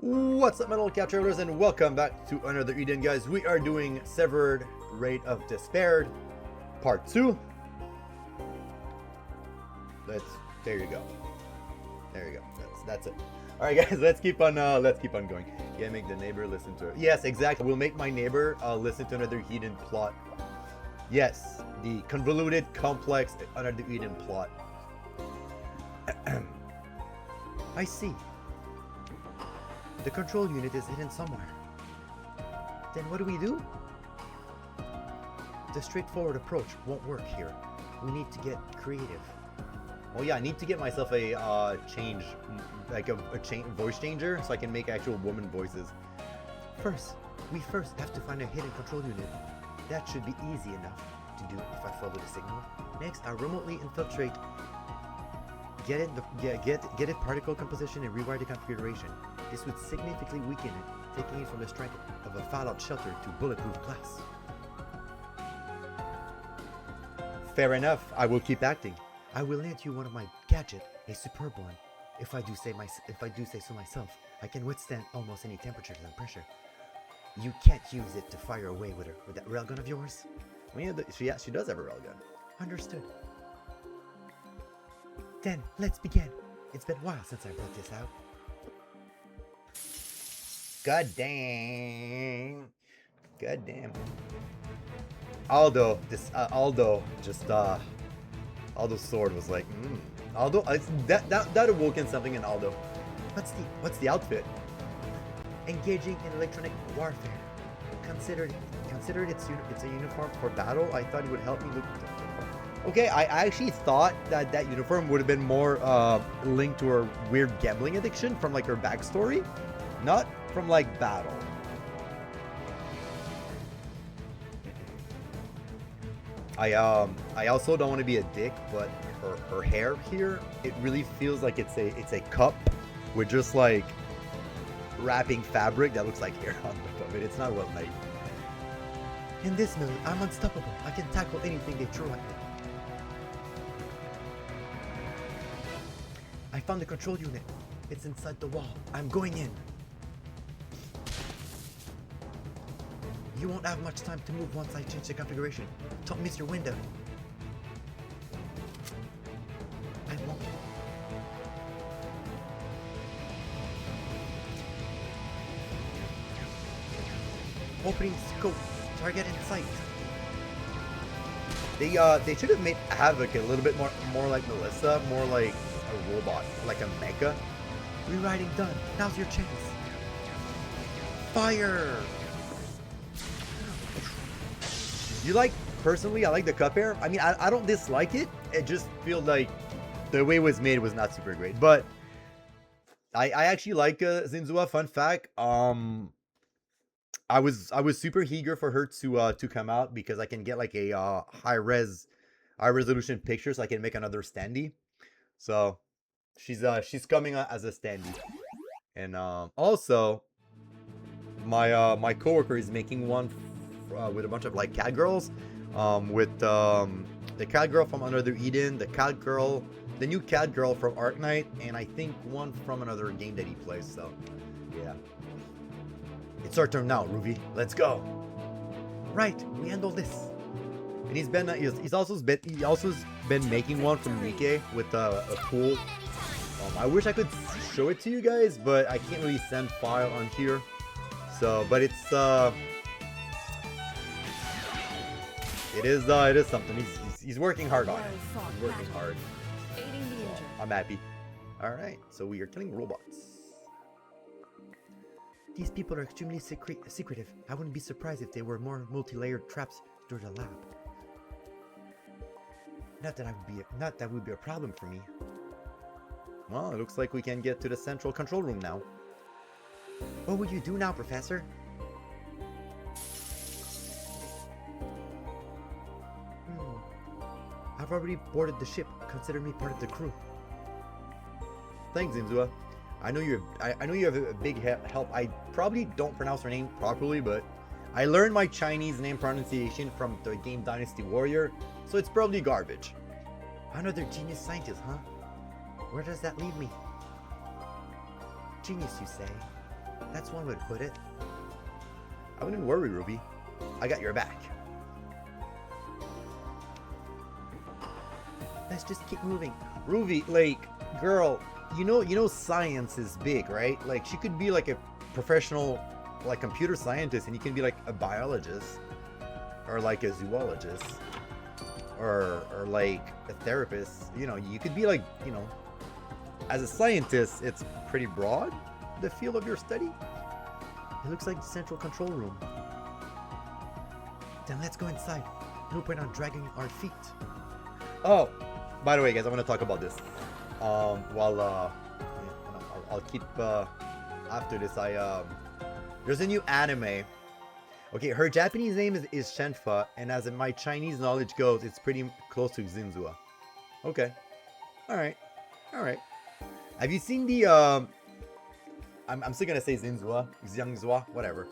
What's up, metal cat travelers, and welcome back to another Eden, guys. We are doing Severed Rate of Despair, Part 2. There you go. There you go. That's it. All right, guys. Let's keep on going. Yeah, make the neighbor listen to it. Yes, exactly. We'll make my neighbor listen to another Eden plot. Yes, the convoluted, complex, another Eden plot. I see. The control unit is hidden somewhere. Then what do? The straightforward approach won't work here. We need to get creative. Oh yeah, I need to get myself a change, like a voice changer, so I can make actual woman voices. We first have to find a hidden control unit. That should be easy enough to do if I follow the signal. Next, I'll remotely infiltrate. Get it particle composition and rewire the configuration. This would significantly weaken it, taking it from the strength of a Fallout shelter to bulletproof glass. Fair enough. I will keep acting. I will lend you one of my gadgets, a superb one. If I do say so myself, I can withstand almost any temperatures and pressure. You can't use it to fire away with that railgun of yours. Well, yeah, she does have a railgun. Understood. Then let's begin. It's been a while since I brought this out. God damn. Aldo's sword was like, Aldo, that awoken something in Aldo. What's the outfit? Engaging in electronic warfare. Considered it's a uniform for battle. I thought it would help me look. Okay, I actually thought that uniform would have been more linked to her weird gambling addiction from like her backstory, not from like battle. I also don't want to be a dick, but her hair here, it really feels like it's a cup with just like wrapping fabric that looks like hair on top of it. It's not well made. In this mode, I'm unstoppable. I can tackle anything they throw at me. I found the control unit. It's inside the wall. I'm going in. You won't have much time to move once I change the configuration. Don't miss your window. I won't. Opening scope. Target in sight. They should have made Havoc a little bit more like Melissa, more like a robot, like a mecha. Rewriting done. Now's your chance. Fire! Personally, I like the cup hair. I mean, I don't dislike it. It just feels like the way it was made was not super great. But I actually like Zinzua. Fun fact, I was super eager for her to come out because I can get like a high resolution picture, so I can make another standee. So she's coming out as a standee, and also my coworker is making one with a bunch of like cat girls, with the cat girl from Another Eden, the new cat girl from Arknight, and I think one from another game that he plays. So yeah. It's our turn now, Ruby. Let's go. Right, we handle this. And he's also been making one from Nike with a pool. I wish I could show it to you guys, but I can't really send file on here. So, but it is something. He's working hard on it. He's working hard. So, I'm happy. All right, so we are killing robots. These people are extremely secretive. I wouldn't be surprised if they were more multi-layered traps through the lab. Not that would be a problem for me. Well, it looks like we can get to the central control room now. What will you do now, Professor? I've already boarded the ship. Consider me part of the crew. Thanks, Zinzua. I know you have a big help. I probably don't pronounce her name properly, but I learned my Chinese name pronunciation from the game Dynasty Warrior, so it's probably garbage. Another genius scientist, huh? Where does that leave me? Genius, you say? That's one way to put it. I wouldn't worry, Ruby. I got your back. Let's just keep moving. Ruby, like, girl, you know science is big, right? Like, she could be like a professional, like, computer scientist, and you can be like a biologist, or like a zoologist, or like a therapist. You know, you could be like, you know, as a scientist, it's pretty broad, the field of your study. It looks like the central control room. Then let's go inside. No point on dragging our feet. Oh, by the way, guys, I want to talk about this. I'll keep after this. There's a new anime. Okay, her Japanese name is Shenfa, and as my Chinese knowledge goes, it's pretty close to Zinzua. Okay, all right. Have you seen the I'm still gonna say Zinzua, Xiangzua, whatever.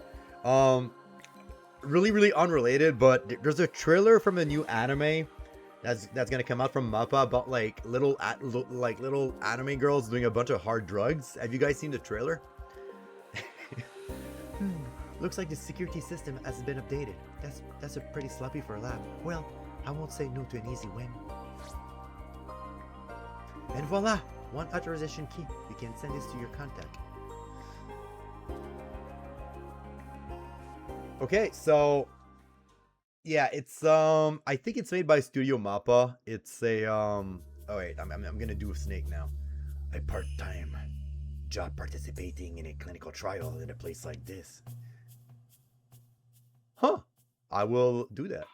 Really unrelated, but there's a trailer from a new anime that's gonna come out from MAPPA about like little anime girls doing a bunch of hard drugs. Have you guys seen the trailer? Looks like the security system has been updated. That's a pretty sloppy for a lab. Well, I won't say no to an easy win. And voila! One authorization key. You can send this to your contact. Okay, so yeah, it's I think it's made by Studio MAPPA. It's a oh wait, I'm gonna do a snake now. A part-time job participating in a clinical trial in a place like this. Huh. I will do that.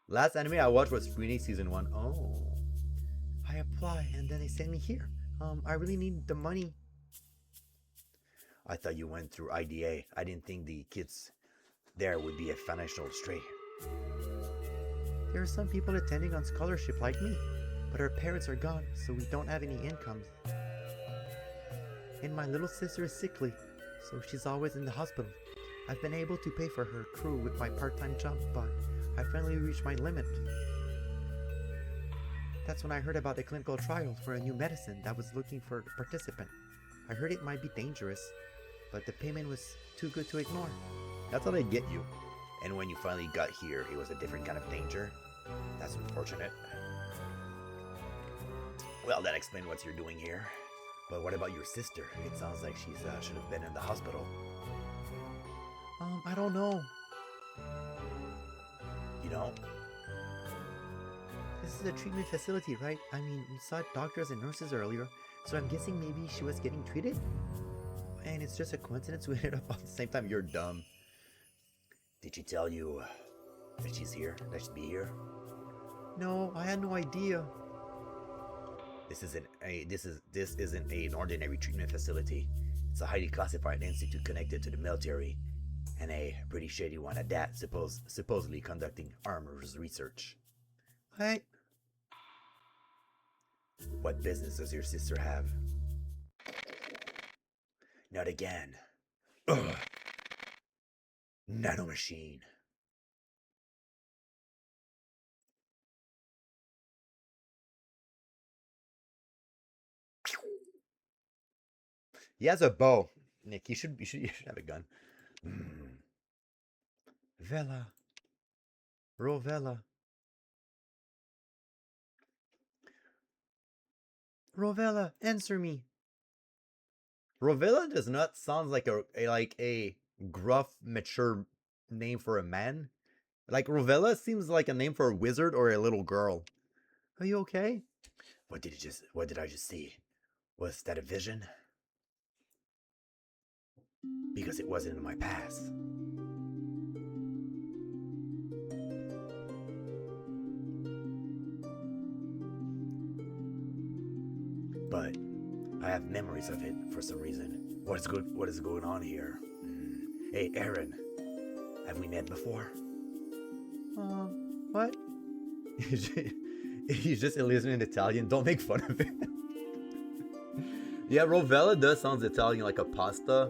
Last anime I watched was Freeney Season 1. Oh. I apply and then they send me here. I really need the money. I thought you went through IDA. I didn't think the kids there would be a financial stray. There are some people attending on scholarship like me, but our parents are gone, so we don't have any incomes. And my little sister is sickly, so she's always in the hospital. I've been able to pay for her crew with my part-time job, but I finally reached my limit. That's when I heard about the clinical trial for a new medicine that was looking for a participant. I heard it might be dangerous, but the payment was too good to ignore. That's how they get you. And when you finally got here, it was a different kind of danger. That's unfortunate. Well, that explains what you're doing here. But what about your sister? It sounds like she should have been in the hospital. I don't know. You know? This is a treatment facility, right? I mean, we saw doctors and nurses earlier, so I'm guessing maybe she was getting treated? And it's just a coincidence we ended up at the same time. You're dumb. Did she tell you that she's here? That she'd be here? No, I had no idea. This isn't an ordinary treatment facility. It's a highly classified institute connected to the military, and a pretty shady one at that, supposedly conducting armors research. What business does your sister have? Not again. Ugh. Nanomachine. He has a bow. Nick, you should have a gun. Vela. Rovella. Rovella, answer me. Rovella does not sound like a gruff, mature name for a man. Like Rovella seems like a name for a wizard or a little girl. Are you okay? What did I just see? Was that a vision? Because it wasn't in my past. But I have memories of it for some reason. What is going on here? Hey, Aaron. Have we met before? What? He's just listening in Italian. Don't make fun of it. Yeah, Rovella does sound Italian, like a pasta.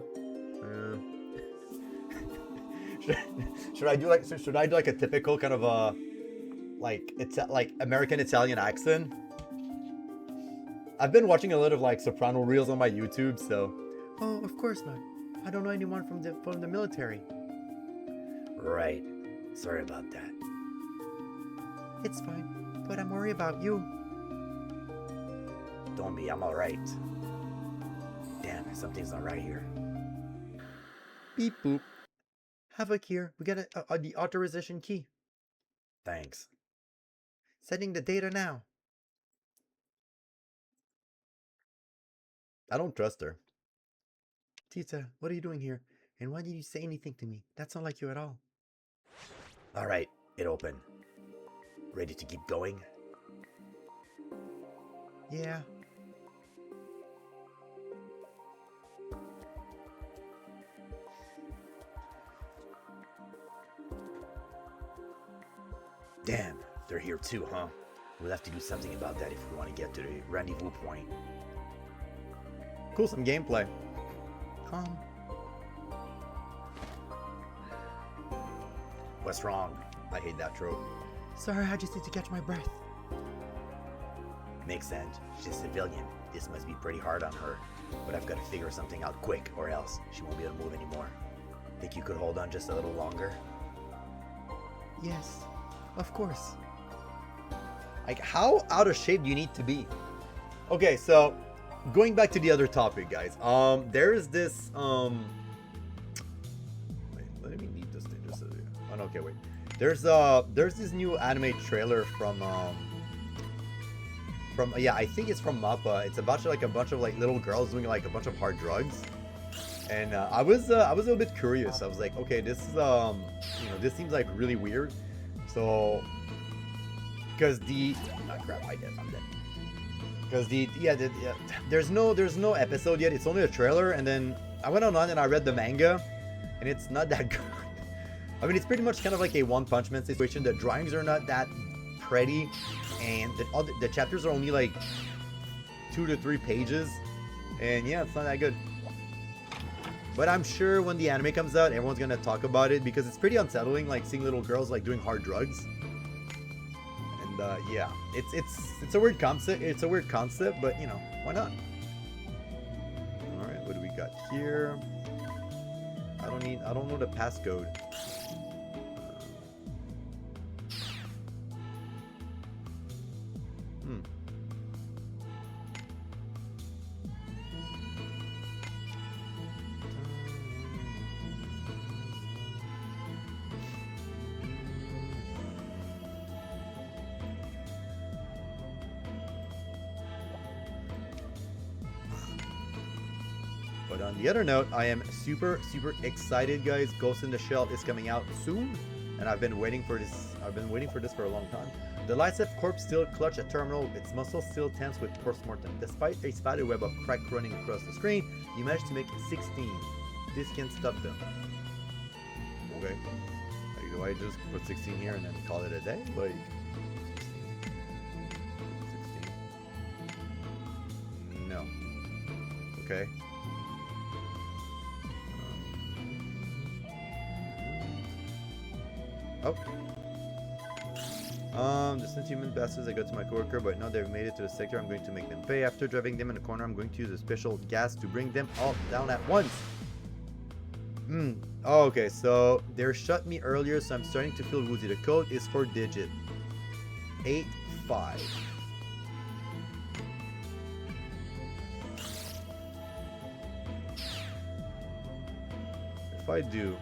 Should I do like a typical kind of a like American Italian accent? I've been watching a lot of like soprano reels on my YouTube, so. Oh, of course not. I don't know anyone from the military. Right. Sorry about that. It's fine, but I'm worried about you. Don't be, I'm alright. Damn, something's not right here. Beep boop. Havoc here. We got the authorization key. Thanks. Sending the data now. I don't trust her. Tita, what are you doing here? And why did you say anything to me? That's not like you at all. Alright, it opened. Ready to keep going? Yeah. Damn, they're here too, huh? We'll have to do something about that if we want to get to the rendezvous point. Cool, some gameplay. What's wrong? I hate that trope. Sorry, I just need to catch my breath. Makes sense. She's a civilian. This must be pretty hard on her. But I've got to figure something out quick, or else she won't be able to move anymore. Think you could hold on just a little longer? Yes, of course. Like, how out of shape do you need to be? Okay, so going back to the other topic, guys. There's this wait, let me need this thing just so oh no, okay, wait. There's this new anime trailer from yeah, I think it's from MAPPA. It's about like a bunch of like little girls doing like a bunch of hard drugs. And I was a little bit curious. I was like, okay, this is you know, this seems like really weird. So because the oh, crap, I'm dead. Because there's no episode yet. It's only a trailer, and then I went online and I read the manga, and it's not that good. I mean, it's pretty much kind of like a One Punch Man situation. The drawings are not that pretty, and the chapters are only like 2 to 3 pages, and yeah, it's not that good. But I'm sure when the anime comes out, everyone's gonna talk about it because it's pretty unsettling, like seeing little girls like doing hard drugs. And yeah, it's a weird concept. It's a weird concept, but you know, why not? All right, what do we got here? I don't know the passcode. But on the other note, I am super excited, guys. Ghost in the Shell is coming out soon, and I've been waiting for this. For a long time. The Lyseth corpse still clutch at terminal, its muscles still tense with post-mortem. Despite a spider web of crack running across the screen, you managed to make 16. This can stop them. Okay. Like, do I just put 16 here and then call it a day? Like, 16. No. Okay. Oh. The sentient bastards, I go to my coworker, but now they've made it to the sector, I'm going to make them pay. After driving them in the corner, I'm going to use a special gas to bring them all down at once. Oh, okay, so they shot me earlier, so I'm starting to feel woozy. The code is 4-digit. 85. If I do...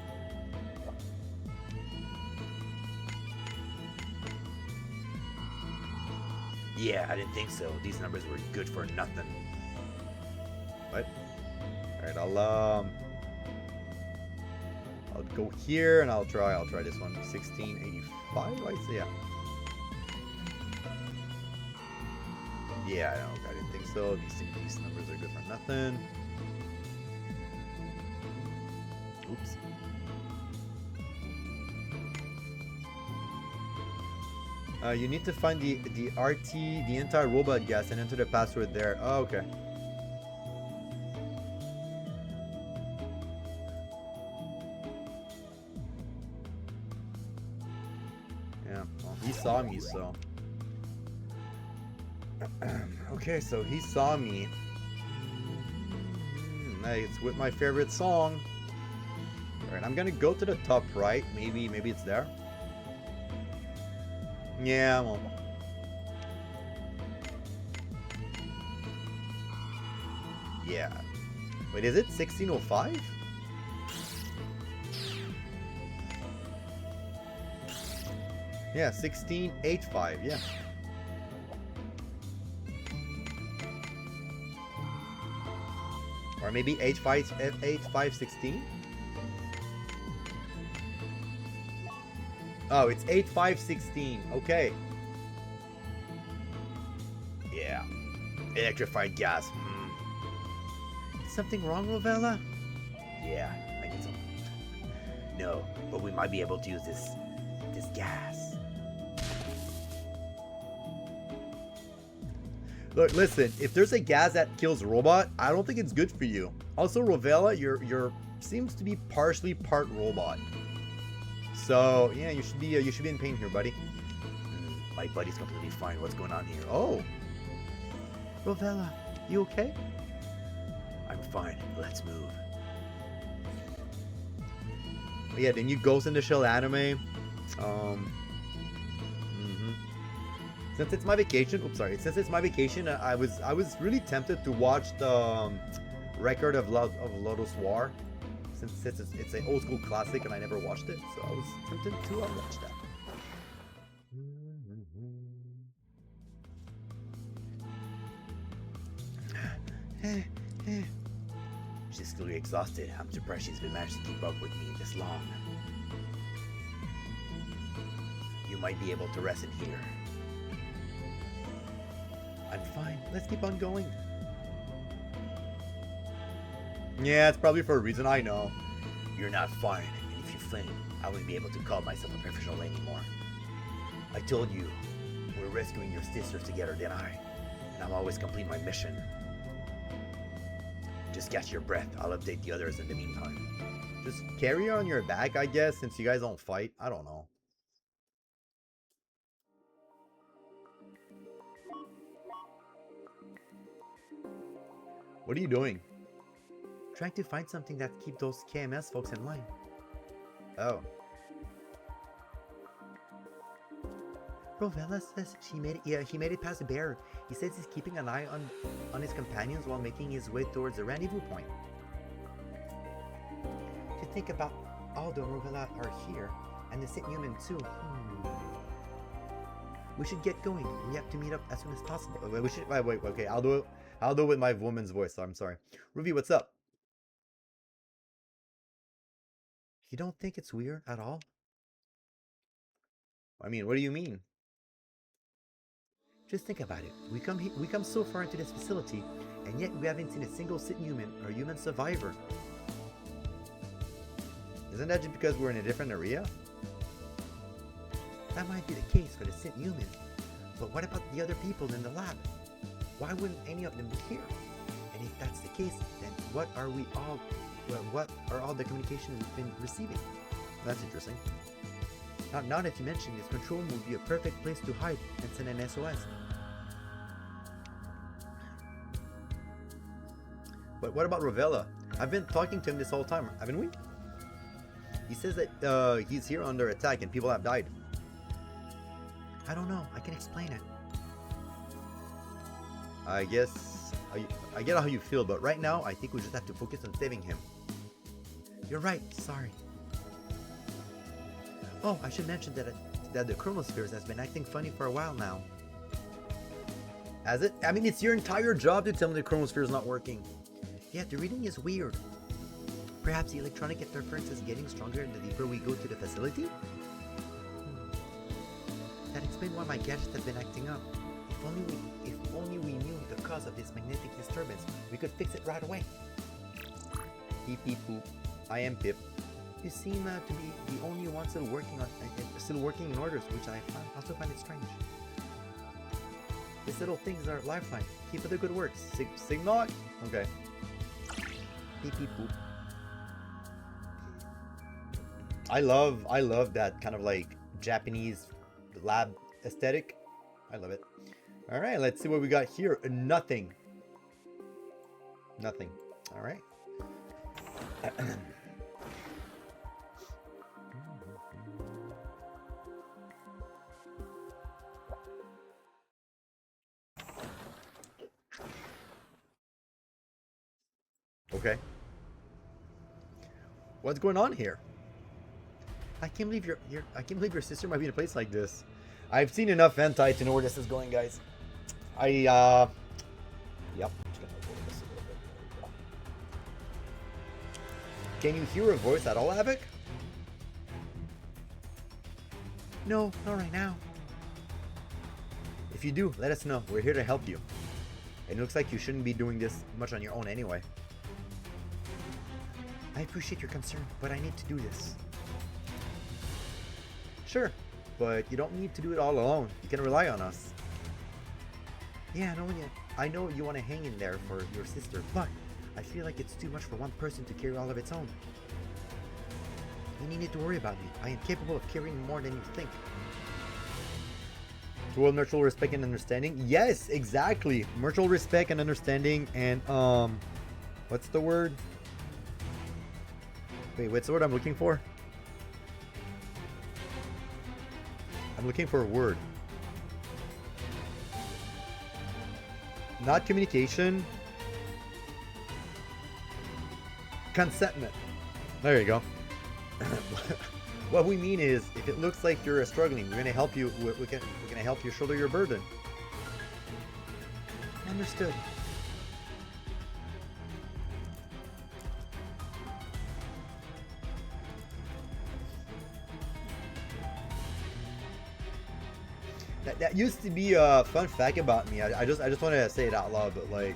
Yeah, I didn't think so. These numbers were good for nothing. What? Alright, I'll go here and I'll try this one. 1685, I see, yeah. Yeah, I didn't think so. These numbers are good for nothing. Oops. You need to find the RT, the entire robot gas, and enter the password there. Oh, okay. Yeah, well, he saw me, so... Okay, so he saw me. Hey, it's with my favorite song. Alright, I'm gonna go to the top right. Maybe it's there. Yeah, well. Yeah. Wait, is it 1605? Yeah, 1685, yeah. Or maybe H516? Oh, it's 8516. Okay. Yeah. Electrified gas. Something wrong, Rovella? Yeah, I need some. No, but we might be able to use this gas. Look, listen, if there's a gas that kills a robot, I don't think it's good for you. Also, Rovella, you're seems to be partially part robot. So yeah, you should be in pain here, buddy. My buddy's completely fine. What's going on here? Oh, Rovella, you okay? I'm fine. Let's move. But yeah, then you Ghost in the Shell anime. Since it's my vacation, since it's my vacation, I was really tempted to watch the Record of Lodoss War, since it's an old school classic and I never watched it, so I was tempted to watch that. She's clearly exhausted. I'm surprised she's been managed to keep up with me this long. You might be able to rest in here. I'm fine. Let's keep on going. Yeah, it's probably for a reason, I know. You're not fine, and if you faint, I wouldn't be able to call myself a professional anymore. I told you, we're rescuing your sisters together, didn't I? And I'll always complete my mission. Just catch your breath. I'll update the others in the meantime. Just carry her on your back, I guess, since you guys don't fight. I don't know. What are you doing? Trying to find something that keep those KMS folks in line. Oh. Rovella says he made it past the barrier. He says he's keeping an eye on his companions while making his way towards the rendezvous point. To think about all the Rovella are here, and the Sith human too. We should get going. We have to meet up as soon as possible. Wait, okay, I'll do it with my woman's voice, so I'm sorry. Ruby, what's up? You don't think it's weird at all? I mean, what do you mean? Just think about it. We come so far into this facility, and yet we haven't seen a single Sith human or human survivor. Isn't that just because we're in a different area? That might be the case for the Sith human, but what about the other people in the lab? Why wouldn't any of them be here? And if that's the case, then what are all the communication we've been receiving? That's interesting. Now that you mention this, control room would be a perfect place to hide and send an SOS. But what about Rovella? I've been talking to him this whole time, haven't we? He says that he's here under attack and people have died. I don't know. I can explain it. I guess I get how you feel, but right now I think we just have to focus on saving him. You're right. Sorry. Oh, I should mention that the chronosphere has been acting funny for a while now. Has it? I mean, it's your entire job to tell me the chronosphere is not working. Yeah, the reading is weird. Perhaps the electronic interference is getting stronger the deeper we go to the facility? That explains why my gadgets have been acting up. If only we knew the cause of this magnetic disturbance, we could fix it right away. Beep beep boop. I am Pip. You seem to be the only one still working in orders, which I also find it strange. These little things are lifeline. Keep up the good work. Signal. Okay. Beep beep boop. I love that kind of like Japanese lab aesthetic. I love it. All right, let's see what we got here. Nothing. Nothing. All right. Okay. What's going on here? I can't believe I can't believe your sister might be in a place like this. I've seen enough hentai to know where this is going, guys. Yep. Just gonna lower this a little bit. There we go. Can you hear a voice at all, Havoc? No, not right now. If you do, let us know. We're here to help you. And it looks like you shouldn't be doing this much on your own anyway. I appreciate your concern, but I need to do this. Sure, but you don't need to do it all alone. You can rely on us. Yeah, I know you want to hang in there for your sister, but I feel like it's too much for one person to carry all of its own. You need to worry about me. I am capable of carrying more than you think. Toward mutual respect and understanding? Yes, exactly. Mutual respect and understanding and, what's the word? Wait, what's the word I'm looking for? I'm looking for a word. Not communication. Consentment. There you go. What we mean is, if it looks like you're struggling, we're gonna help you. We're gonna help you shoulder your burden. Understood. That used to be a fun fact about me. I just want to say it out loud, but like,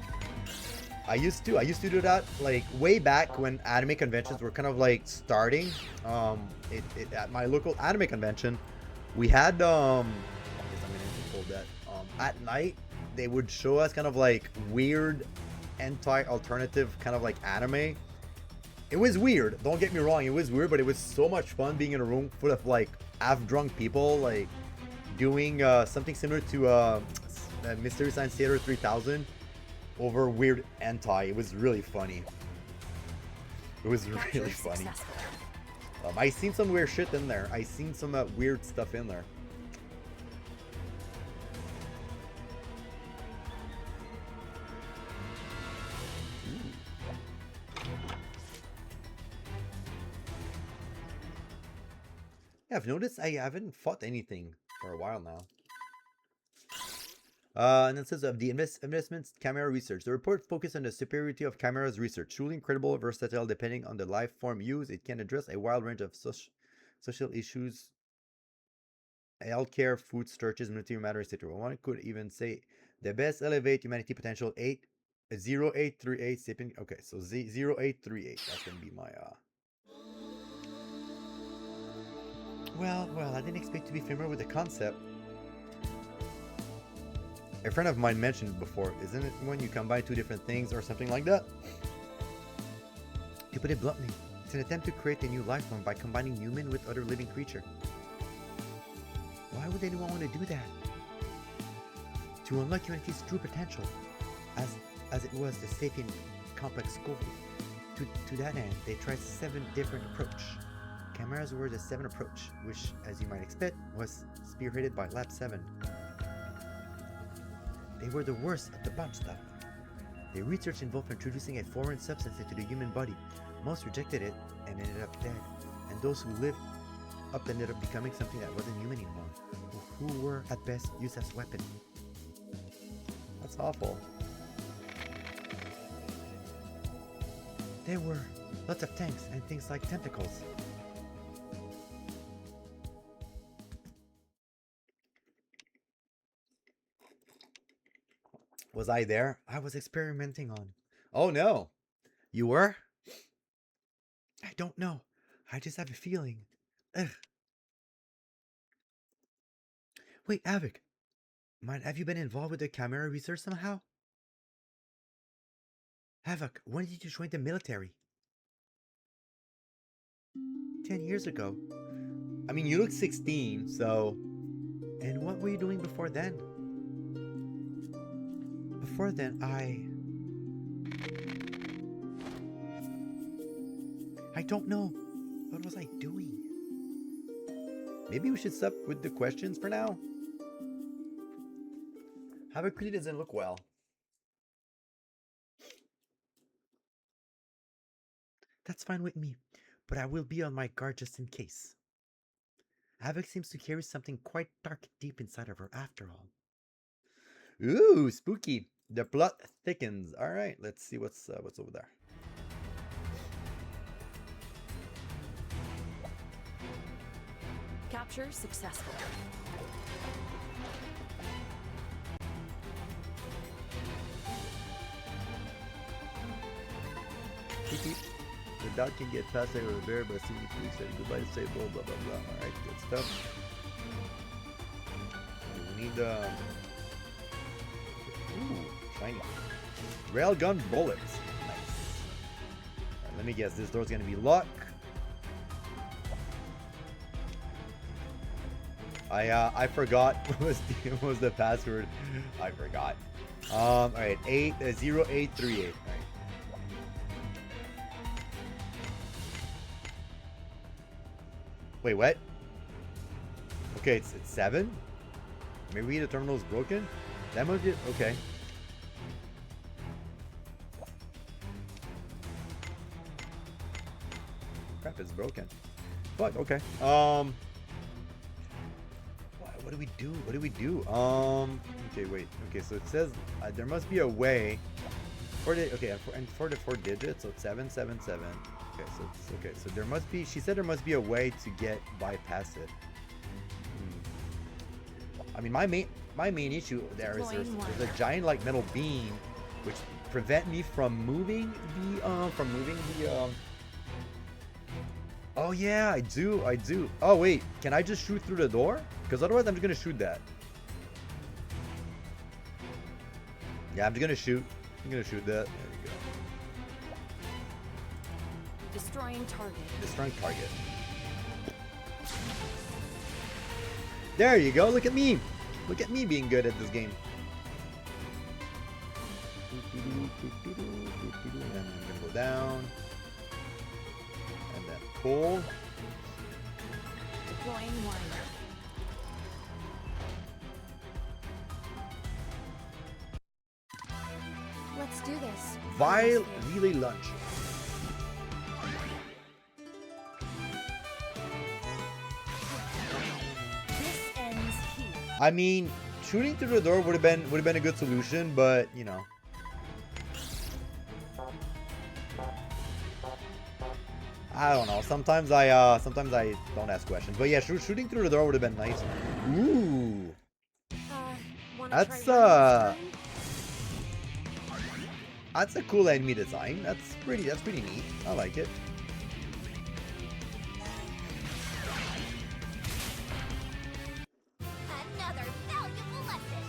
I used to do that like way back when anime conventions were kind of like starting. At my local anime convention, we had I guess I'm gonna hold that. At night they would show us kind of like weird anti-alternative kind of like anime. It was weird. Don't get me wrong, it was weird, but it was so much fun being in a room full of like half-drunk people, like doing something similar to Mystery Science Theater 3000 over weird hentai. It was really funny. It was really funny. I seen some weird shit in there. I seen some weird stuff in there. Yeah, I've noticed I haven't fought anything for a while now. And it says of the investments camera research. The report focused on the superiority of camera's research. Truly incredible, versatile, depending on the life form used. It can address a wide range of social issues, healthcare, food shortages, military matters, etc. One could even say the best elevate humanity potential 0838 sapien. Okay, so 0838. That's gonna be my Well, I didn't expect to be familiar with the concept. A friend of mine mentioned before, isn't it when you combine two different things or something like that? To put it bluntly, it's an attempt to create a new life form by combining human with other living creature. Why would anyone want to do that? To unlock humanity's true potential, as it was the sapient complex goal. To that end, they tried 7 different approaches. Cameras were the 7th approach, which, as you might expect, was spearheaded by Lab 7. They were the worst of the bunch, though. Their research involved introducing a foreign substance into the human body. Most rejected it and ended up dead, and those who lived up ended up becoming something that wasn't human anymore, who were at best used as weapons. That's awful. There were lots of tanks and things like tentacles. Was I there? I was experimenting on. Oh no! You were? I don't know. I just have a feeling. Ugh. Wait, Havoc. Have you been involved with the camera research somehow? Havoc, when did you join the military? 10 years ago. I mean, you look 16, so... And what were you doing before then? Before then, I don't know. What was I doing? Maybe we should stop with the questions for now? Havoc really doesn't look well. That's fine with me, but I will be on my guard just in case. Havoc seems to carry something quite dark deep inside of her after all. Ooh, spooky. The plot thickens. All right, let's see what's over there. Capture successful. The dog can get past there with a bear, but soon you said goodbye to say blah blah blah blah. Alright, good stuff. We need ooh, shiny. Railgun bullets. Nice. Alright, let me guess, this door's gonna be locked. I forgot what was the password. I forgot. Alright, 0838. Alright. Wait, what? Okay, it's 7? Maybe the terminal is broken? That must be okay. Crap, it's broken. Fuck, okay. What do we do? What do we do? Okay, wait. Okay, so it says there must be a way for the for the 4 digits, so it's 777. Okay, so it's okay. So there must be. She said there must be a way to get bypass it. I mean, my main issue there is there's a giant like metal beam, which prevent me from moving the Oh yeah, I do. Oh wait, can I just shoot through the door? Because otherwise I'm just gonna shoot that. Yeah, I'm just gonna shoot. I'm gonna shoot that. There you go. Destroying target. Destroying target. There you go. Look at me. Look at me being good at this game. And then I'm gonna go down. And then pull. Deploying wire. Let's do this. Vile relay lunch. This ends here. I mean, shooting through the door would have been a good solution, but you know. I don't know. Sometimes I don't ask questions. But yeah, shooting through the door would have been nice. Ooh. That's a cool enemy design. That's pretty neat. I like it. Another valuable lesson.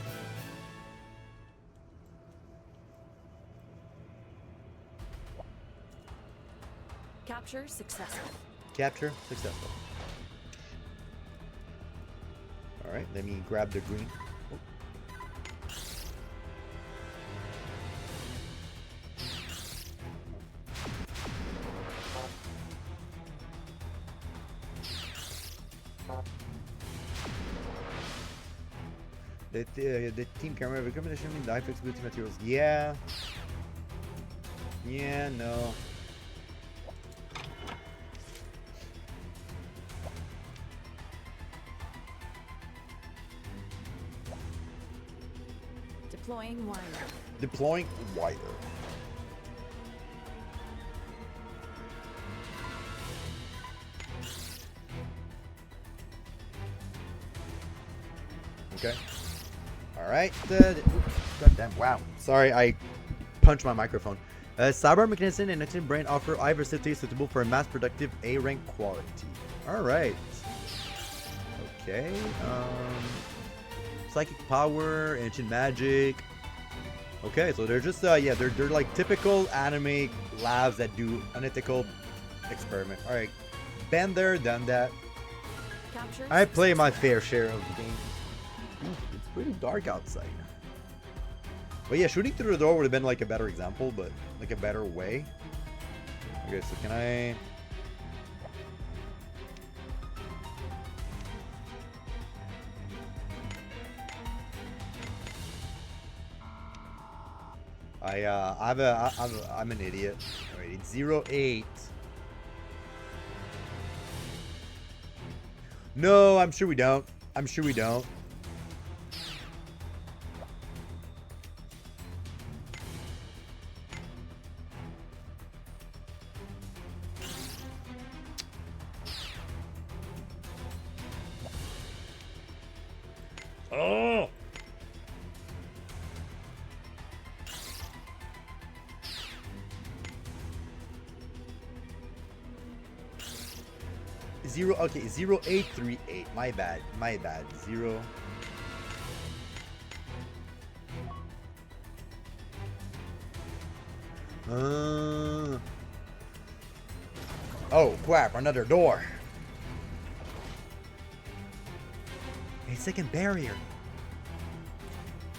Capture successful. Capture successful. All right, let me grab the green. Oh. The team camera recommendation in the high flexibility materials. Yeah. Yeah, no. Deploying wire. Deploying wire. Okay. All right. Goddamn. Wow. Sorry, I punched my microphone. Cyber mechanism and Newton brain offer high versatility suitable for mass productive A rank quality. All right. Okay. Psychic power, ancient magic. Okay, so they're just yeah, they're like typical anime labs that do unethical experiment. All right. Been there, done that. Capture I play my fair share of the games. It's pretty dark outside. But yeah, shooting through the door would have been like a better example, but like a better way. Okay, so can I... I'm an idiot. Alright, it's 08. No, I'm sure we don't. I'm sure we don't. Oh! Zero, okay, 0838. My bad. My bad. Zero. Oh, crap, another door. A second barrier.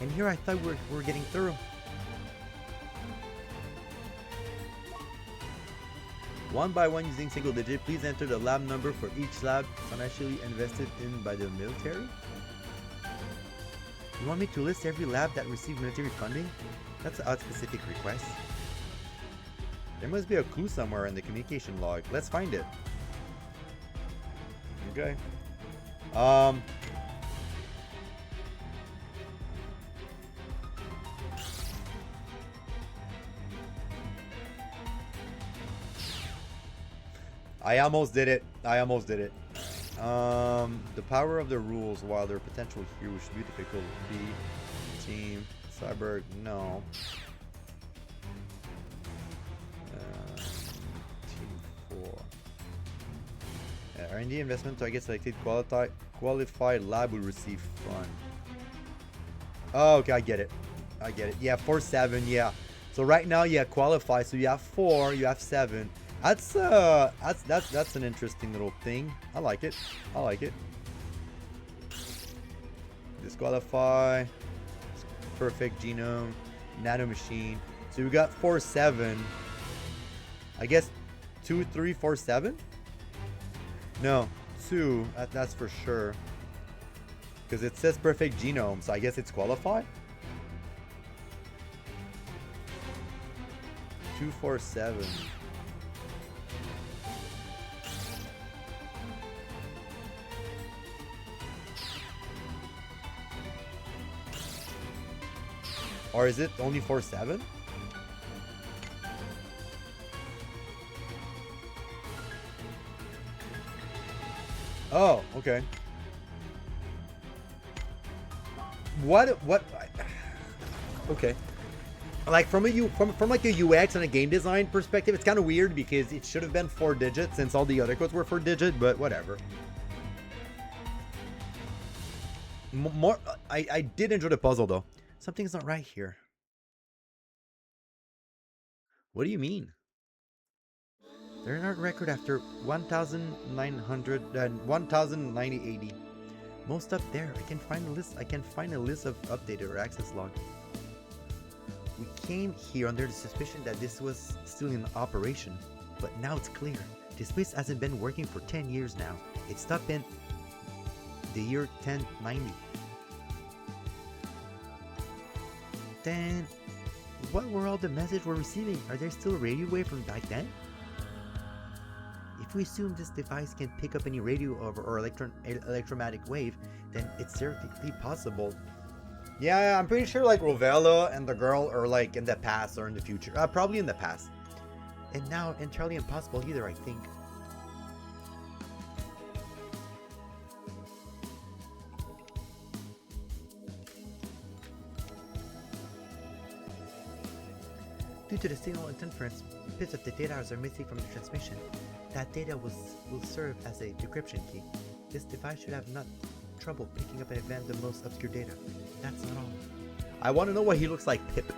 And here I thought we're getting through. One by one using single digit, please enter the lab number for each lab financially invested in by the military. You want me to list every lab that received military funding? That's an odd specific request. There must be a clue somewhere in the communication log. Let's find it. Okay. I almost did it. I almost did it. The power of the rules, while their potential here should be difficult. B, team, Cyberg, no. Team 4. R&D investment target selected. Qualified lab will receive fund. Oh, okay, I get it. I get it. Yeah, 4, 7. Yeah. So right now, yeah, qualify. So you have 4, you have 7. That's an interesting little thing. I like it. I like it. Disqualify. Perfect genome. Nano machine. So we got 4, 7. I guess 2, 3, 4, 7. No, 2. That's for sure. Because it says perfect genome, so I guess it's qualified. 2, 4, 7. Or is it only 4, 7? Oh, okay. What? Okay. Like from like a UX and a game design perspective, it's kind of weird because it should have been 4 digits since all the other codes were 4 digit, but whatever. I did enjoy the puzzle though. Something's not right here. What do you mean? They're not record after 1,900 and 1,980. Most up there. I can find a list. I can find a list of updated or access log. We came here under the suspicion that this was still in operation, but now it's clear. This place hasn't been working for 10 years now. It stopped in the year 1090. Then, what were all the messages we're receiving? Are there still radio waves from back then? If we assume this device can pick up any radio or electromagnetic wave, then it's theoretically possible. Yeah, I'm pretty sure like Rovella and the girl are like in the past or in the future. Probably in the past. And now entirely impossible either, I think. Due to the signal interference, bits of the data are missing from the transmission. That data will serve as a decryption key. This device should have not trouble picking up and event the most obscure data. That's not all. I want to know what he looks like, Pip.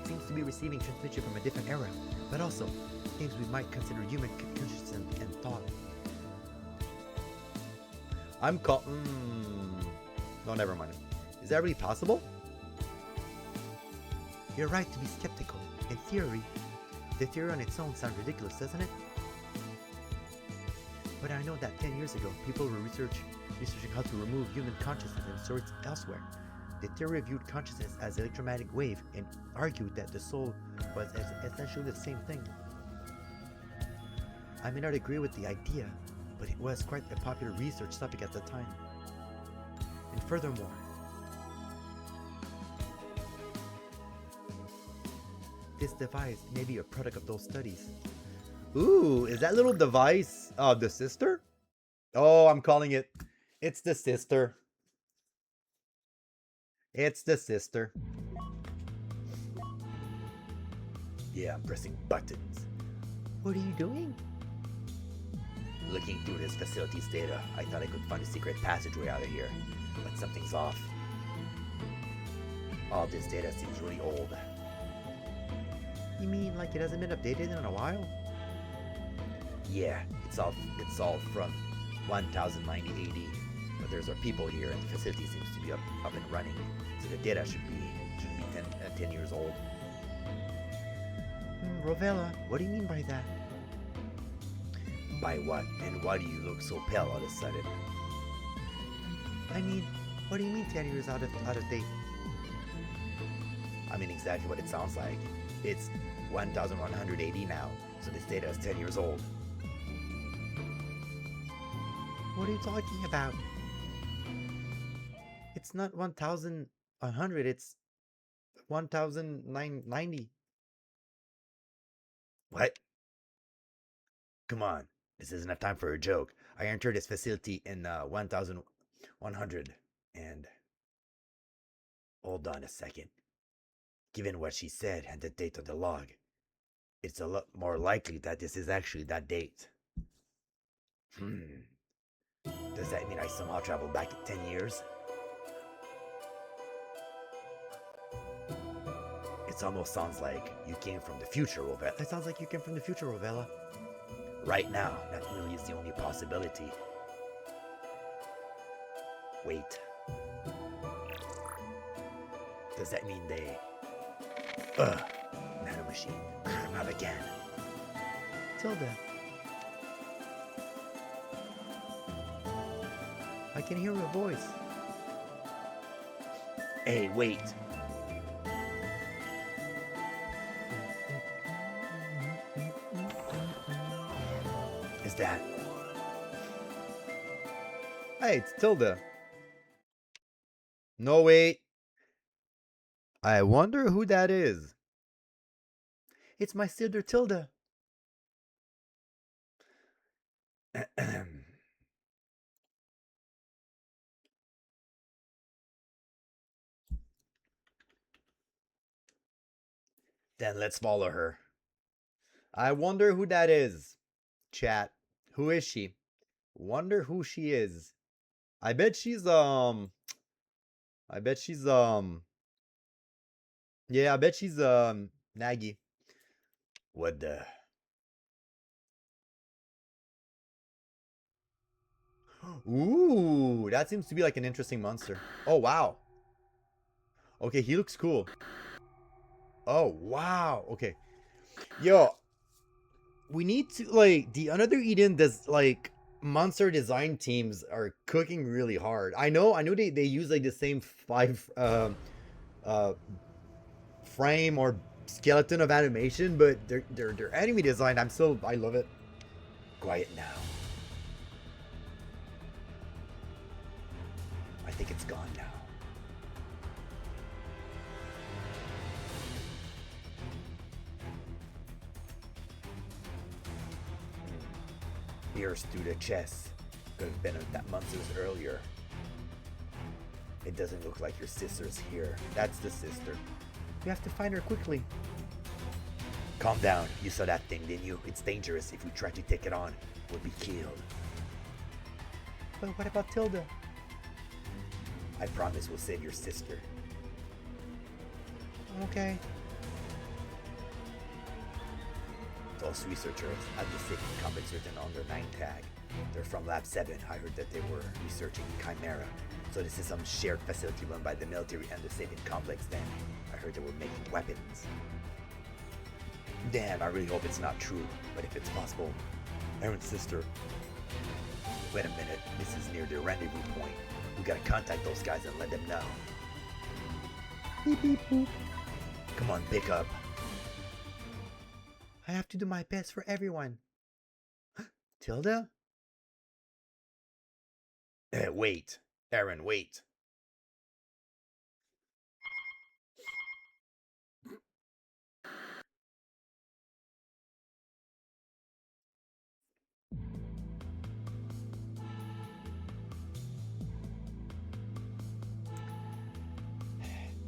It seems to be receiving transmission from a different era, but also things we might consider human consciousness and thought. No, never mind. Is that really possible? You're right to be skeptical. In theory, the theory on its own sounds ridiculous, doesn't it? But I know that 10 years ago, people were researching how to remove human consciousness and store it elsewhere. The theory viewed consciousness as an electromagnetic wave and argued that the soul was essentially the same thing. I may not agree with the idea, but it was quite a popular research topic at the time. And furthermore, this device may be a product of those studies. Ooh, is that little device the sister? Oh, I'm calling it. It's the sister. It's the sister. Yeah, I'm pressing buttons. What are you doing? Looking through this facility's data, I thought I could find a secret passageway out of here, but something's off. All this data seems really old. You mean like it hasn't been updated in a while? Yeah, it's all from 1090 AD. But there's our people here, and the facility seems to be up and running, so the data shouldn't be 10 years old. Rovella, what do you mean by that? By what? And why do you look so pale all of a sudden? I mean, what do you mean 10 years out of date? I mean exactly what it sounds like. It's 1180 now, so this data is 10 years old. What are you talking about? It's not 1100, it's 1990. What? Come on, this isn't enough time for a joke. I entered this facility in 1100 and... Hold on a second. Given what she said and the date of the log, it's a lot more likely that this is actually that date. Does that mean I somehow traveled back 10 years? It almost sounds like you came from the future, Rovella. It sounds like you came from the future, Rovella. Right now, that really is the only possibility. Wait. Does that mean they... Nano machine. Not again. Tilda. I can hear her voice. Hey, wait. Is that... Hey, it's Tilda. No, wait. I wonder who that is. It's my sister Tilda. Then let's follow her. I wonder who that is. Chat. Who is she? Wonder who she is. I bet she's yeah, I bet she's Nagi. What the... Ooh, that seems to be like an interesting monster. Oh, wow. Okay, he looks cool. Oh, wow. Okay. Yo, we need to, like, the Another Eden does, like, monster design teams are cooking really hard. I know they use, like, the same frame or skeleton of animation, but their enemy design, I love it. Quiet now. I think it's gone now. Here's through the chest. Could have been at that monster's earlier. It doesn't look like your sister's here. That's the sister. We have to find her quickly. Calm down. You saw that thing, didn't you? It's dangerous. If we try to take it on, we'll be killed. But what about Tilda? I promise we'll save your sister. Okay. Those researchers had the safety complex written on their 9 tag. They're from Lab 7. I heard that they were researching Chimera. So this is some shared facility run by the military and the Sapien complex then. I heard they were making weapons. Damn, I really hope it's not true. But if it's possible, Aaron's sister... Wait a minute, this is near the rendezvous point. We gotta contact those guys and let them know. Beep, beep, beep. Come on, pick up. I have to do my best for everyone. Tilda? Wait. Aaron, wait.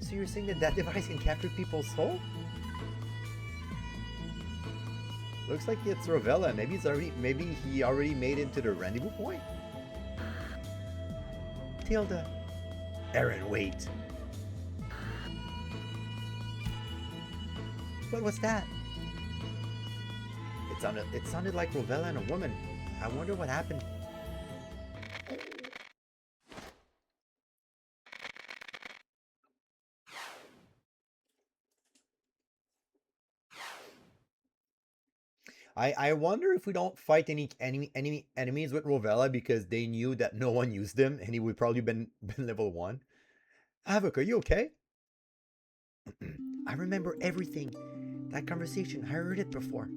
So you're saying that that device can capture people's soul? Looks like it's Rovella. Maybe he already made it to the rendezvous point? Tilda. Aaron, wait. What was that? It sounded like Rovella and a woman. I wonder what happened. I wonder if we don't fight any enemies with Rovella because they knew that no one used them and he would probably been level 1. Havoc, are you okay? I remember everything. That conversation, I heard it before.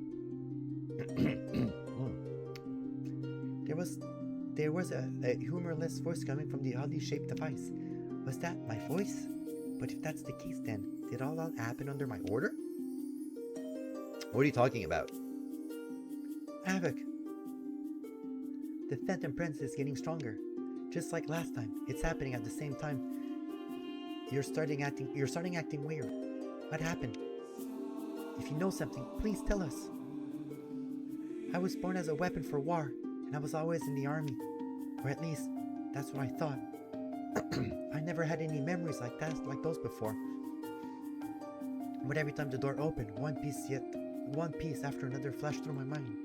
There was a humorless voice coming from the oddly shaped device. Was that my voice? But if that's the case, then did all that happen under my order? What are you talking about? Havoc. The Phantom Prince is getting stronger. Just like last time. It's happening at the same time. You're starting acting weird. What happened? If you know something, please tell us. I was born as a weapon for war, and I was always in the army. Or at least, that's what I thought. I never had any memories like those before. But every time the door opened, one piece after another flashed through my mind.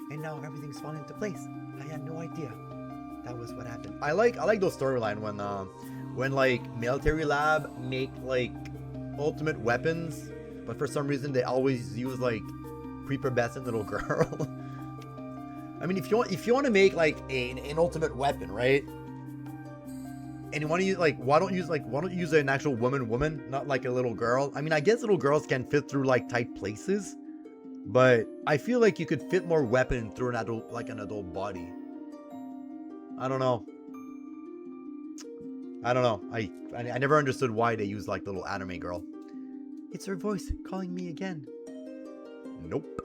And now everything's falling into place. I had no idea. That was what happened. I like those storyline when like military lab make like ultimate weapons, but for some reason they always use like prepubescent little girl. I mean, if you want to make like an ultimate weapon, right? And you want to use like why don't you use an actual woman, not like a little girl? I mean, I guess little girls can fit through like tight places, but I feel like you could fit more weapon through an adult body. I don't know. I never understood why they use like little anime girl. It's her voice calling me again. Nope.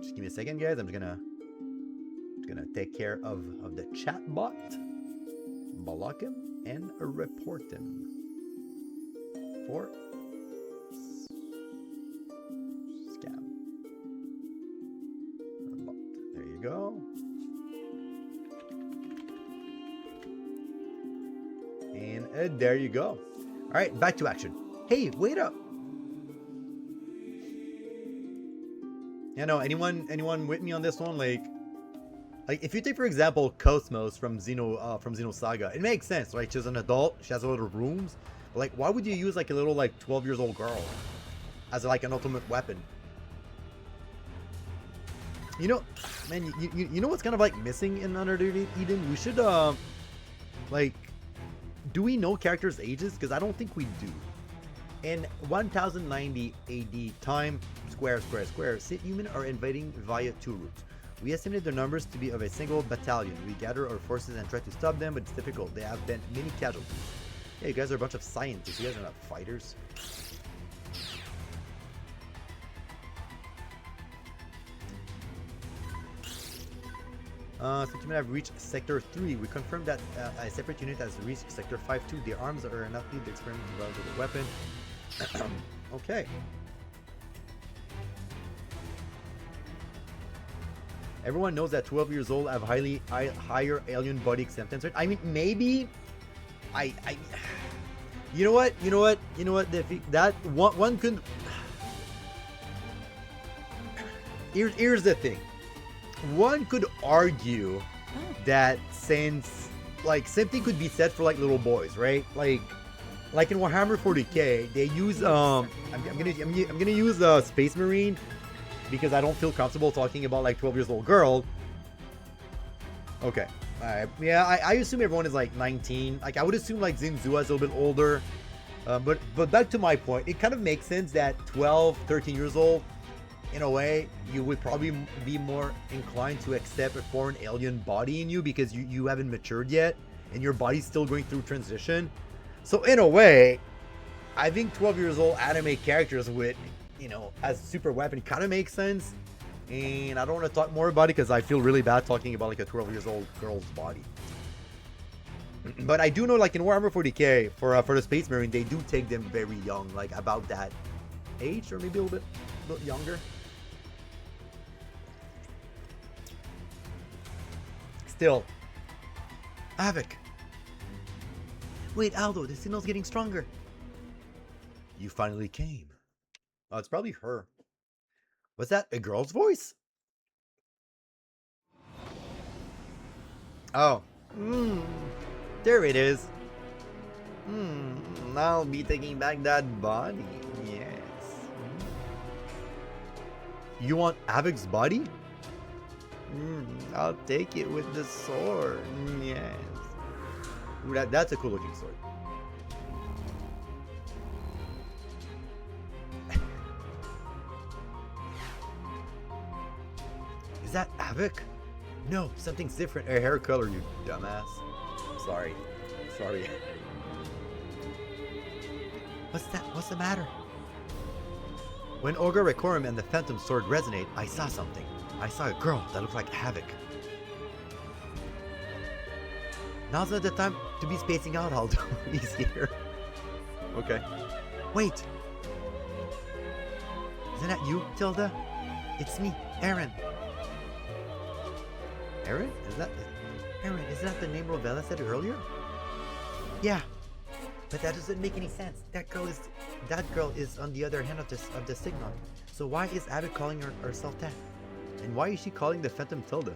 Just give me a second, guys. I'm just gonna take care of the chat bot, block him, and report him for scam. There you go. And there you go. All right, back to action. Hey, wait up. You know, anyone with me on this one? Like if you take for example Cosmos from Xenosaga, it makes sense, right? She's an adult, she has a little rooms. But like, why would you use like a little like 12 years old girl as like an ultimate weapon? You know, man, you know what's kind of like missing in Underrated Eden? We should like, do we know characters' ages? Because I don't think we do. In 1090 AD time, square, Sith human are invading via 2 routes. We estimate their numbers to be of a single battalion. We gather our forces and try to stop them, but it's difficult. They have been many casualties. Yeah, you guys are a bunch of scientists. You guys are not fighters. So you have reached Sector 3. We confirmed that a separate unit has reached Sector 5-2. Their arms are enough to the experiment with the weapon. Okay. Everyone knows that 12 years old have higher alien body acceptance rate. I mean, maybe you know what? That one could. Here's the thing. One could argue that since like something could be said for like little boys, right? Like in Warhammer 40k, they use I'm gonna use Space Marine because I don't feel comfortable talking about like 12 years old girl. Okay, yeah, I assume everyone is like 19. Like I would assume like Zinzua is a little bit older, but back to my point, it kind of makes sense that 12, 13 years old in a way, you would probably be more inclined to accept a foreign alien body in you because you haven't matured yet and your body's still going through transition. So in a way, I think 12 years old anime characters with, as super weapon kind of makes sense. And I don't want to talk more about it because I feel really bad talking about like a 12 years old girl's body. But I do know, like in Warhammer 40k, for the Space Marine, they do take them very young, like about that age or maybe a little bit younger. Still, Havoc. Wait, Aldo, the signal's getting stronger. You finally came. Oh, it's probably her. Was that a girl's voice? Oh. There it is. I'll be taking back that body. Yes. You want Havoc's body? I'll take it with the sword. Yes. Ooh, that's a cool looking sword. Is that Havoc? No, something's different. Her hair color, you dumbass. Sorry. What's that? What's the matter? When Ogre Requiem and the Phantom Sword resonate, I saw something. I saw a girl that looked like Havoc. Now's not the time to be spacing out, Aldo. He's here. Okay. Wait. Isn't that you, Tilda? It's me, Aaron. Aaron? Aaron, is that the name Rovella said earlier? Yeah. But that doesn't make any sense. That girl is on the other hand of the signal. So why is Abby calling herself that? And why is she calling the Phantom Tilda?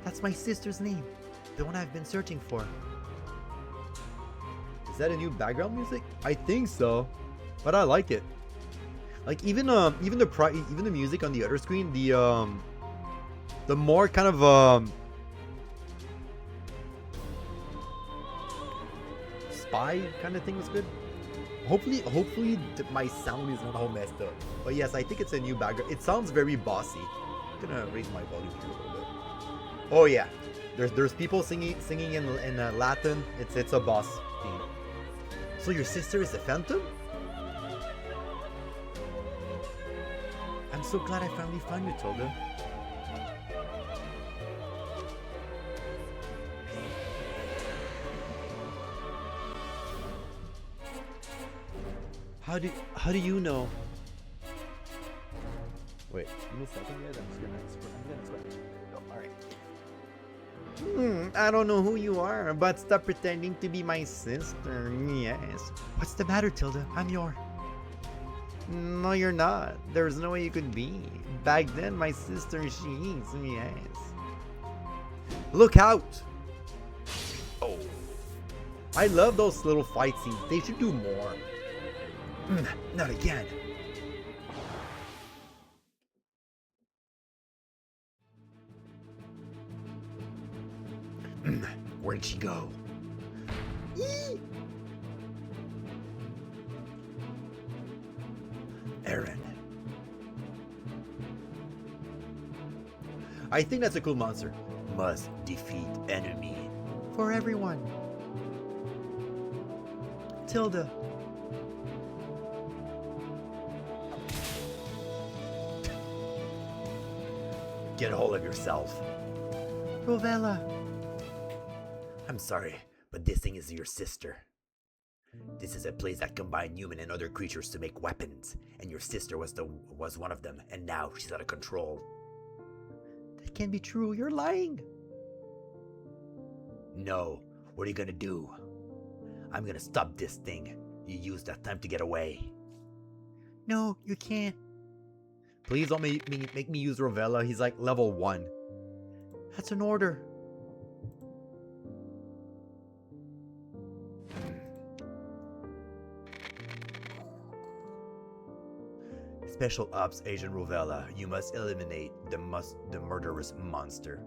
That's my sister's name. The one I've been searching for. Is that a new background music? I think so. But I like it. Like even the music on the other screen, the more kind of spy kind of thing was good. Hopefully my sound is not all messed up. But yes, I think it's a new background. It sounds very bossy. I'm gonna raise my volume here a little bit. Oh yeah, there's people singing in Latin. It's a boss theme. So your sister is a phantom? I'm so glad I finally found you, Tilda. How do you know? Wait, give me a second, guys. I'm gonna scratch. Oh, alright. I don't know who you are, but stop pretending to be my sister. Yes. What's the matter, Tilda? I'm your. No, you're not. There's no way you could be. Back then, my sister, she's. Yes. Look out! Oh. I love those little fight scenes. They should do more. Not again. Where'd she go? Aaron. I think that's a cool monster. Must defeat enemy. For everyone. Tilda. Get a hold of yourself. Rovella. I'm sorry, but this thing is your sister. This is a place that combined human and other creatures to make weapons, and your sister was one of them, and now she's out of control. That can't be true. You're lying. No. What are you gonna do? I'm gonna stop this thing. You used that time to get away. No, you can't. Please don't make me use Rovella. He's like level 1. That's an order. Special Ops Agent Rovella. You must eliminate the murderous monster.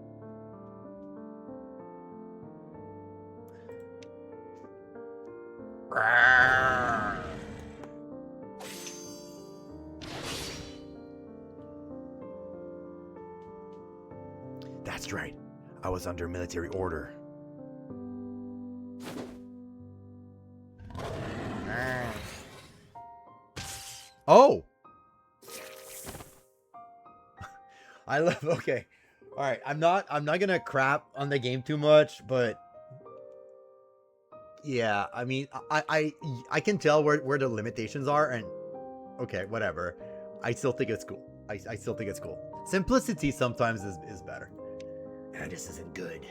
That's right. I was under military order. Oh! I love, okay. Alright, I'm not gonna crap on the game too much, but yeah, I mean, I can tell where the limitations are, and okay, whatever. I still think it's cool. I still think it's cool. Simplicity sometimes is better. And this isn't good.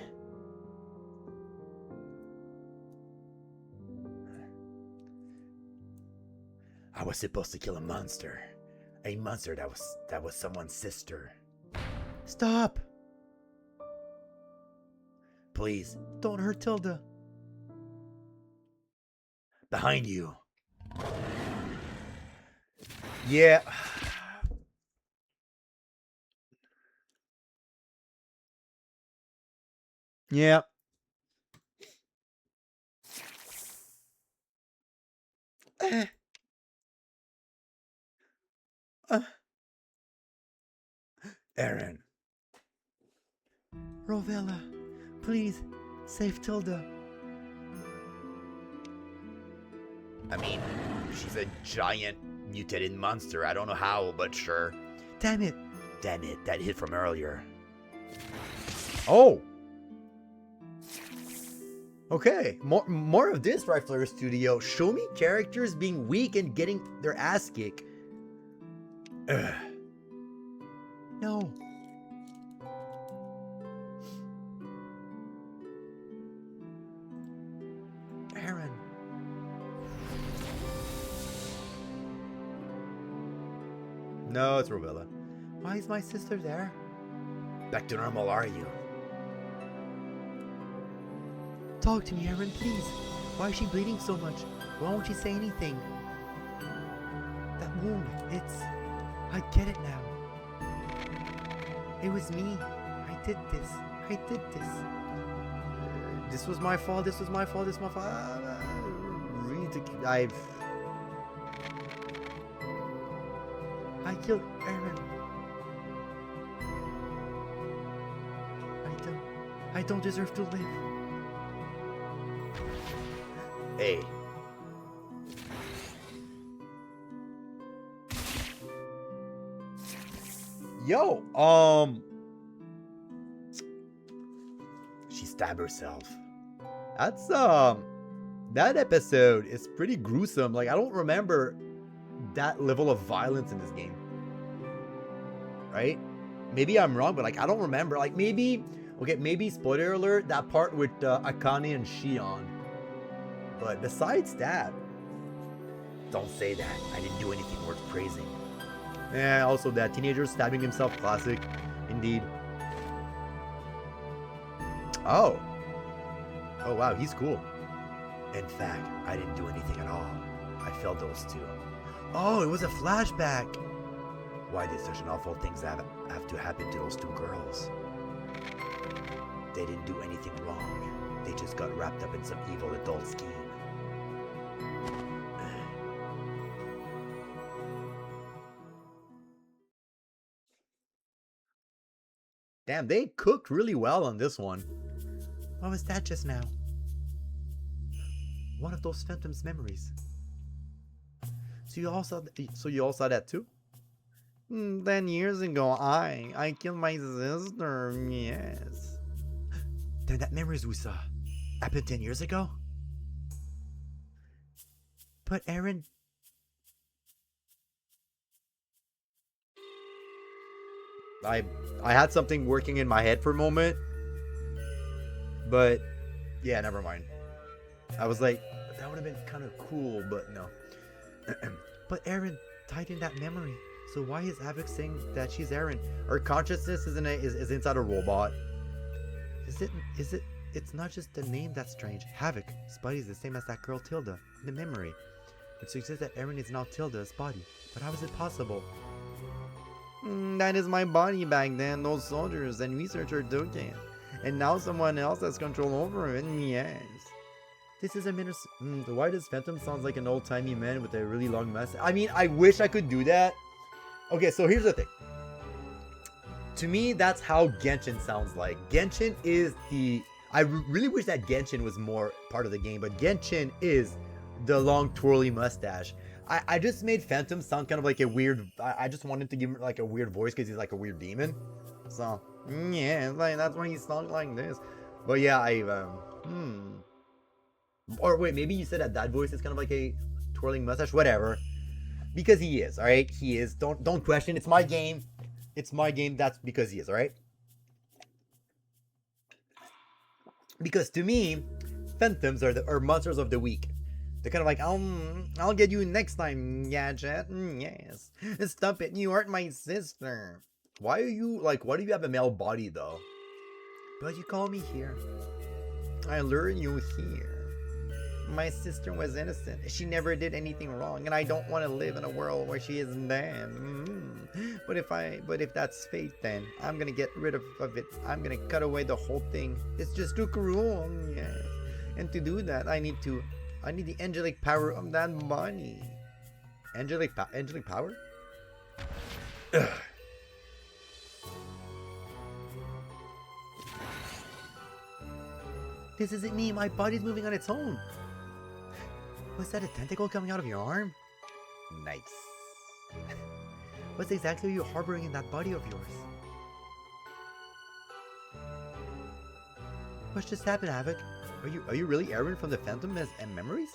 I was supposed to kill a monster. A monster that was someone's sister. Stop! Please, don't hurt Tilda. Behind you. Yeah. Yeah. Aaron. Rovella, please, save Tilda. I mean, she's a giant mutated monster. I don't know how, but sure. Damn it. Damn it, that hit from earlier. Oh! Okay, more of this, Rifler Studio. Show me characters being weak and getting their ass kicked. Ugh. No. Aaron. No, it's Rovella. Why is my sister there? Back to normal, are you? Talk to me, Aaron, please. Why is she bleeding so much? Why won't she say anything? That wound, I get it now. It was me. I did this. This was my fault. This was my fault. I killed Aaron. I don't deserve to live. Hey. Yo, she stabbed herself. That's that episode is pretty gruesome. Like, I don't remember that level of violence in this game. Right? Maybe I'm wrong, but like, I don't remember. Like, maybe, okay, maybe spoiler alert, that part with Akane and Shion. But besides that, don't say that. I didn't do anything worth praising. Yeah, also that teenager stabbing himself, classic, indeed. Oh. Oh wow, he's cool. In fact, I didn't do anything at all. I failed those two. Oh, it was a flashback. Why did such an awful things have to happen to those two girls? They didn't do anything wrong. They just got wrapped up in some evil adult scheme. Damn, they cooked really well on this one. What was that just now? One of those phantom's memories. So you all saw that too? 10 years ago, I killed my sister. Yes. Then that memories we saw happened 10 years ago? But Aaron... I had something working in my head for a moment. But, yeah, never mind. I was like, that would have been kind of cool, but no. But Aaron died in that memory. So why is Havoc saying that she's Aaron? Her consciousness is inside a robot. It's not just the name that's strange. Havoc, Spidey's the same as that girl Tilda, in the memory. Which suggests that Aaron is now Tilda's body. But how is it possible? That is my body back then. Those soldiers and researchers took it. And now someone else has control over it. Yes. This is a why does Phantom sound like an old-timey man with a really long mustache? I mean, I wish I could do that. Okay, so here's the thing. To me, that's how Genshin sounds like. Genshin is the. Really wish that Genshin was more part of the game, but Genshin is the long twirly mustache. I just made Phantom sound kind of like a weird. I just wanted to give him like a weird voice because he's like a weird demon. So yeah, like that's why he sounds like this. But yeah, or wait, maybe you said that voice is kind of like a twirling mustache. Whatever, because he is. All right, he is. Don't question. It's my game. It's my game. That's because he is. All right. Because to me, phantoms are monsters of the week. They're kind of like, I'll get you next time, Gadget. Yes. Stop it, you aren't my sister. Why are you, like, why do you have a male body, though? But you call me here. I lured you here. My sister was innocent. She never did anything wrong, and I don't want to live in a world where she is dead. But if that's fate, then I'm gonna get rid of it. I'm gonna cut away the whole thing. It's just too cruel. Yes. And to do that, I need the angelic power of that body. Angelic power? Ugh. This isn't me. My body's moving on its own. Was that a tentacle coming out of your arm? Nice. What exactly are you harboring in that body of yours? What just happened, Havoc? Are you really Aaron from the Phantom and Memories?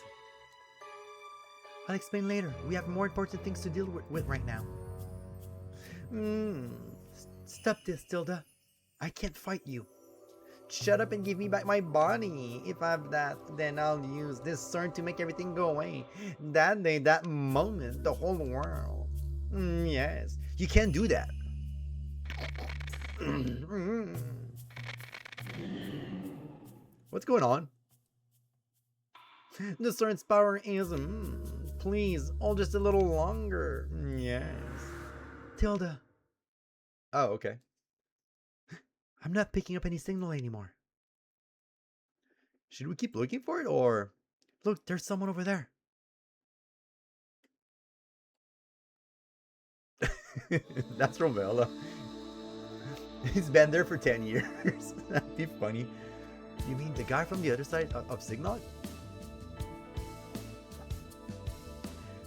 I'll explain later. We have more important things to deal with right now. Stop this, Tilda. I can't fight you. Shut up and give me back my body. If I have that, then I'll use this sword to make everything go away. That day, that moment, the whole world. Yes, you can't do that. What's going on? The sword's power is, please, hold just a little longer. Yes. Tilda. Oh, okay. I'm not picking up any signal anymore. Should we keep looking for it, or... Look, there's someone over there. That's Romella. He's been there for 10 years. That'd be funny. You mean the guy from the other side of Signac?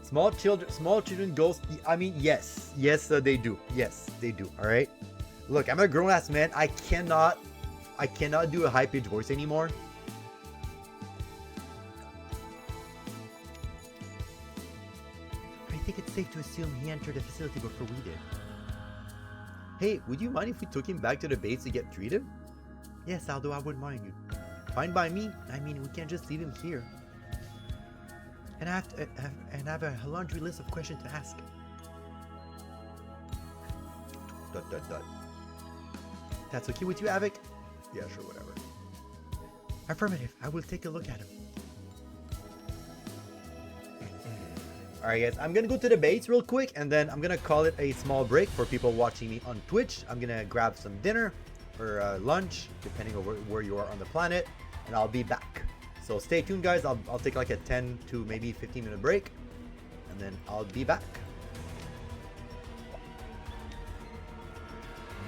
Small children ghosts. I mean, yes, they do. Yes, they do. All right. Look, I'm a grown-ass man. I cannot do a high-pitched voice anymore. I think it's safe to assume he entered the facility before we did. Hey, would you mind if we took him back to the base to get treated? Yes, Aldo, I wouldn't mind you. Fine by me. I mean, we can't just leave him here. And I have a laundry list of questions to ask. ... That's okay with you, Havoc? Yeah, sure, whatever. Affirmative. I will take a look at him. Alright, guys. I'm gonna go to the base real quick, and then I'm gonna call it a small break for people watching me on Twitch. I'm gonna grab some dinner or lunch, depending on where you are on the planet, and I'll be back. So stay tuned, guys. I'll take like a 10 to maybe 15-minute break, and then I'll be back.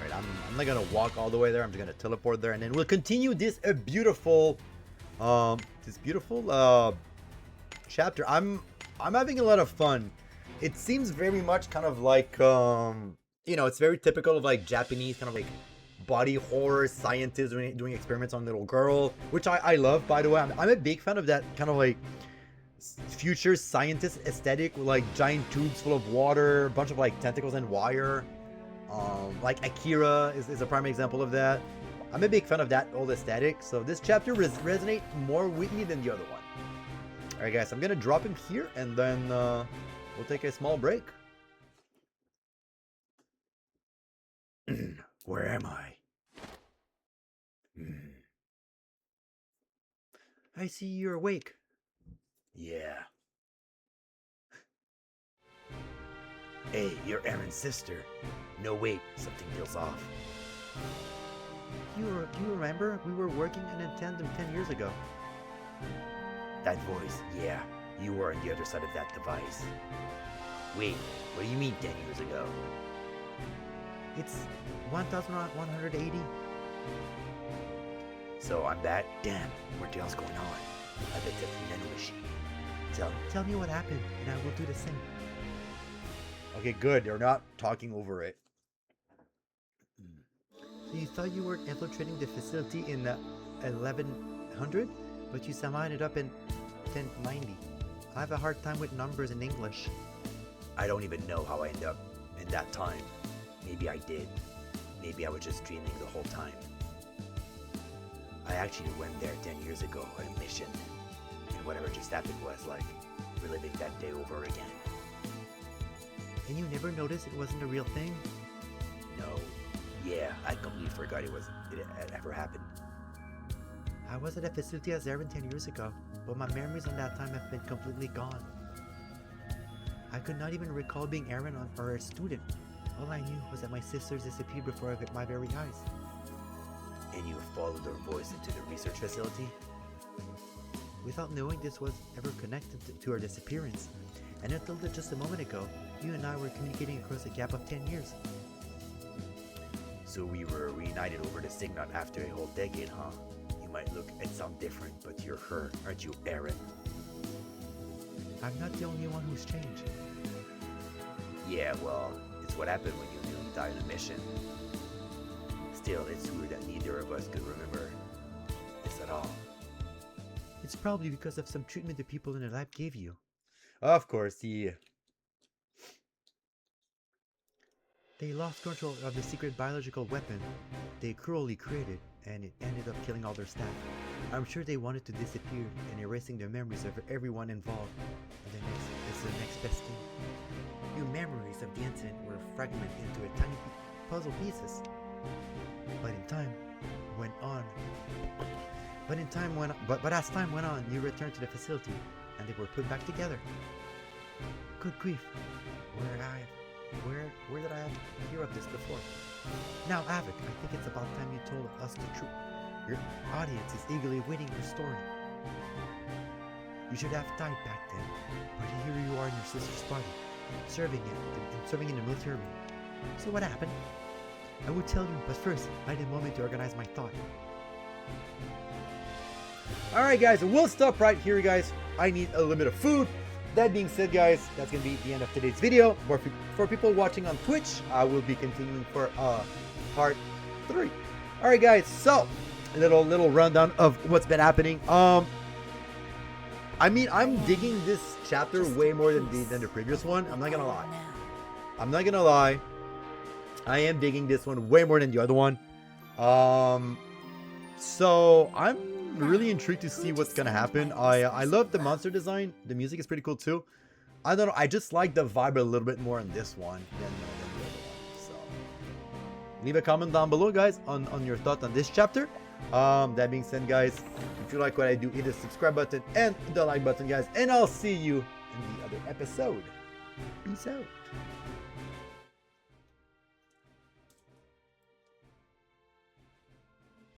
Alright, I'm not gonna walk all the way there. I'm just gonna teleport there, and then we'll continue this beautiful chapter. I'm having a lot of fun. It seems very much kind of like you know, it's very typical of like Japanese kind of like body horror scientists doing experiments on little girl, which I love, by the way. I'm a big fan of that kind of like future scientist aesthetic with like giant tubes full of water, a bunch of like tentacles and wire. Like Akira is a prime example of that. I'm a big fan of that old aesthetic, so this chapter resonates more with me than the other one. Alright, guys, I'm gonna drop him here, and then we'll take a small break. Where am I? I see you're awake. Yeah. Hey, you're Aaron's sister. No, wait, something feels off. Do you remember? We were working in a tandem 10 years ago. That voice, yeah. You were on the other side of that device. Wait, what do you mean 10 years ago? It's 1,180. So I'm that? Damn, what the hell's going on? I bet that's a nano machine. Tell me what happened, and I will do the same. Okay, good. They're not talking over it. So you thought you were infiltrating the facility in 1100, but you somehow ended up in 1090. I have a hard time with numbers in English. I don't even know how I ended up in that time. Maybe I did. Maybe I was just dreaming the whole time. I actually went there 10 years ago on a mission, and whatever just happened was like reliving that day over again. And you never noticed it wasn't a real thing? No. Yeah, I completely forgot it had ever happened. I was at a facility as Aaron 10 years ago, but my memories on that time have been completely gone. I could not even recall being Aaron or a student. All I knew was that my sisters disappeared before my very eyes. And you followed their voice into the research facility? Without knowing this was ever connected to our disappearance, and until just a moment ago, you and I were communicating across a gap of 10 years. So we were reunited over the Signal after a whole decade, huh? You might look and sound different, but you're her, aren't you, Aaron? I'm not the only one who's changed. Yeah, well, it's what happened when you nearly died on a mission. Still, it's weird that neither of us could remember this at all. It's probably because of some treatment the people in the lab gave you. Of course, They lost control of the secret biological weapon they cruelly created, and it ended up killing all their staff. I'm sure they wanted to disappear and erasing the memories of everyone involved. And it's the next best thing. Your memories of the incident were fragmented into a tiny puzzle pieces. But as time went on, you returned to the facility, and they were put back together. Good grief! Where did I hear of this before? Now, Havoc, I think it's about time you told us the truth. Your audience is eagerly waiting your story. You should have died back then, but here you are in your sister's body, serving in the military. So what happened? I would tell you, but first, I need a moment to organize my thought. Alright guys, we'll stop right here guys. I need a little bit of food. That being said guys, that's going to be the end of today's video. For people watching on Twitch, I will be continuing for part 3. Alright guys, so a little rundown of what's been happening. I mean, I'm digging this chapter way more than the previous one. I'm not gonna lie. I am digging this one way more than the other one. So I'm really intrigued to see what's gonna happen. I love the monster design. The music is pretty cool too. I don't know. I just like the vibe a little bit more on this one than the other one. So leave a comment down below, guys, on your thoughts on this chapter. That being said, guys, if you like what I do, hit the subscribe button and the like button, guys, and I'll see you in the other episode. Peace out.